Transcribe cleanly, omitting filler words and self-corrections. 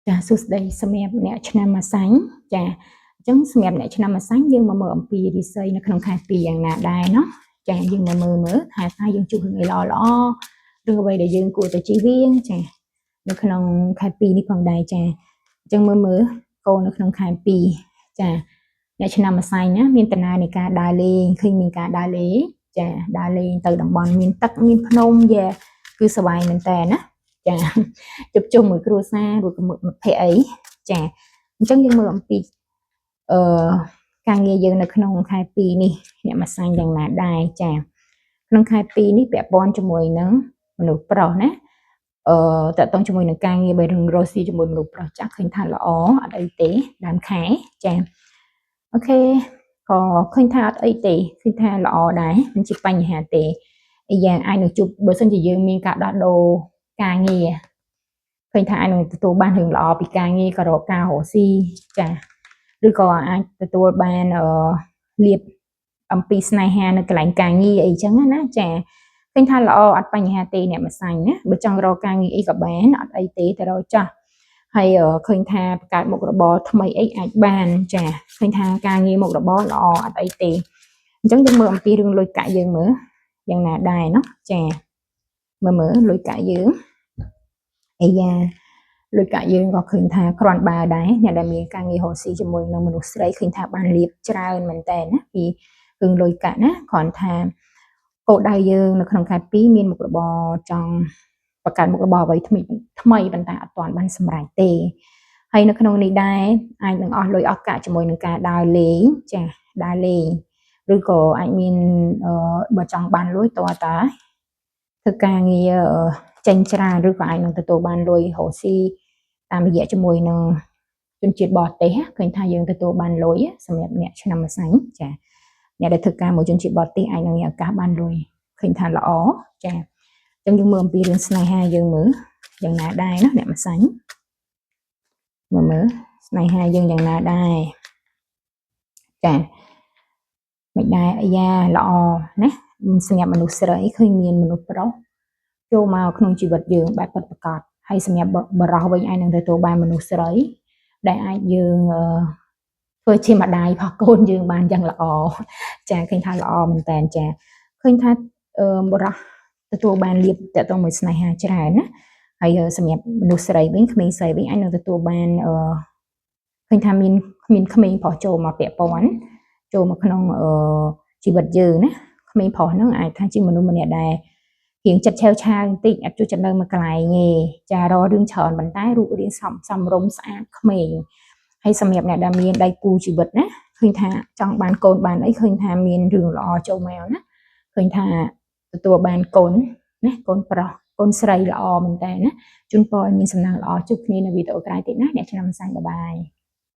ចាសួស្តីសម្រាប់អ្នកឆ្នាំម្សាញ់ចាអញ្ចឹងសម្រាប់អ្នកឆ្នាំម្សាញ់យើងមកមើលអំពីរិស័យនៅក្នុងខែ2យ៉ាងណាដែរเนาะចាយើងមកមើលថាតើយើងជួបរឿងអីល្អល្អឬអ្វីដែលយើងគួរតែជៀសវាងចានៅក្នុងខែ2នេះផងដែរចាអញ្ចឹងមើលកូននៅក្នុងខែ2ចាអ្នកឆ្នាំម្សាញ់ណាមានដំណើរនៃការដើរលេងឃើញមានការដើរលេងចាដើរលេងទៅតំបន់មានទឹកមានភ្នំយ៉ាគឺសប្បាយមែនតើណាចាជួបជុំមួយគ្រួសារឬក៏មិត្តភ័ក្តិអីចាអញ្ចឹងយើងមើលអំពីការងារយើងនៅក្នុងខែ2នេះអ្នកម្សាញ់យ៉ាងណាដែរចាក្នុងខែ2នេះពាក់ព័ន្ធជាមួយនឹងមនុស្សប្រុសណាតើតើជាមួយនឹងការងារបើរឿងរស់ស៊ីជាមួយមនុស្សប្រុសចាស់ឃើញថាល្អអត់អីទេដើមខែចាអូខេក៏ឃើញថាអត់អីទេឃើញថាល្អដែរមិនជាបញ្ហាទេយ៉ាងអាចនឹងជួបបើសិនជាយើងមានការដោះដូរការងារឃើញថាអាចនឹងទទួលបានរឿងល្អពីការងារក៏រកការរកស៊ីចាឬក៏អាចទទួលបានលៀបអំពីស្នេហានៅកន្លែងការងារអីចឹងណាចាឃើញថាល្អអត់បញ្ហាទេអ្នកម្សាញ់ណាបើចង់រកការងារអីក៏បានអត់អីទេទៅរកចាស់ហើយឃើញថាបង្កើតមុខរបរថ្មីអីអាចបានចាឃើញថាការងារមុខរបរល្អអត់អីទេអញ្ចឹងយើងមើលអំពីរឿងលុយកាក់យើងមើលយ៉ាងណាដែរเนาะចាមើលលុយកាក់យើងអាយ៉ាលុយកាក់យើងក៏ឃើញថាគ្រាន់បើដែរអ្នកដែលមានការងាររកស៊ីជាមួយនឹងមនុស្សស្រីឃើញថាបានលៀបច្រើនមែនតើណាពីរឿងលុយកាក់ណាគ្រាន់ថាគោលដៅយើងនៅក្នុងខែ2មានមុខរបរចង់បង្កើតមុខរបរអ្វីថ្មីប៉ុន្តែអត់ទាន់បានសម្រេចទេហើយនៅក្នុងនេះដែរអាចនឹងអស់លុយអស់កាក់ជាមួយនឹងការដើរលេងចាដើរលេងឬក៏អាចមានបើចង់បានលុយតើតាធ្វើការងារចេញច្រើនឬក៏អាចនឹងទទួលបានលុយរកស៊ីតាមរយៈជាមួយនឹងជនជាតិបរទេសឃើញថាយើងទទួលបានលុយសម្រាប់អ្នកឆ្នាំម្សាញ់ចាអ្នកដែលធ្វើការមួយជនជាតិបរទេសអាចនឹងមានឱកាសបានលុយឃើញថាល្អចាអញ្ចឹងយើងមើលអំពីរឿងស្នេហាយើងមើលយ៉ាងណាដែរណាអ្នកម្សាញ់មើលស្នេហាយើងយ៉ាងណាដែរចាមិនដែរអាយ៉ាល្អណាសម្រាប់មនុស្សស្រីឃើញមានមនុស្សប្រុសចូលមកក្នុងជីវិតយើងបែបពិតប្រាកដហើយសម្រាប់បរិសុទ្ធវិញអាចនឹងទទួលបានមនុស្សស្រីដែលអាចយើងធ្វើជាម្ដាយរបស់កូនយើងបានយ៉ាងល្អចាឃើញថាល្អមែនតើចាឃើញថាបរិសុទ្ធទទួលបានលៀបតទៅមួយស្នេហាច្រើនណាហើយសម្រាប់មនុស្សស្រីវិញក្មេងស្រីវិញអាចនឹងទទួលបានឃើញថាមានក្មេងប្រុសចូលមកពាក់ព័ន្ធចូលមកក្នុងជីវិតយើងណាក្មេងប្រុសហ្នឹងអាចថាជាមនុស្សម្នាក់ដែលរៀងចិត្តឆាវឆាវបន្តិចអត់ជួយចិត្តនៅមួយកន្លែងទេចាររឿងច្រើនប៉ុន្តែរូបរាងសមរម្យស្អាតក្មេងហើយសម្រាប់អ្នកដែលមានដៃគូជីវិតណាឃើញថាចង់បានកូនបានអីឃើញថាមានរឿងល្អចូលមកណាឃើញថាទទួលបានកូនណាកូនប្រុសកូនស្រីល្អមែនតើណាជូនពរឲ្យមានសំណាងល្អជួបគ្នានៅវីដេអូក្រោយទៀតណាអ្នកឆ្នាំម្សាញ់បាយ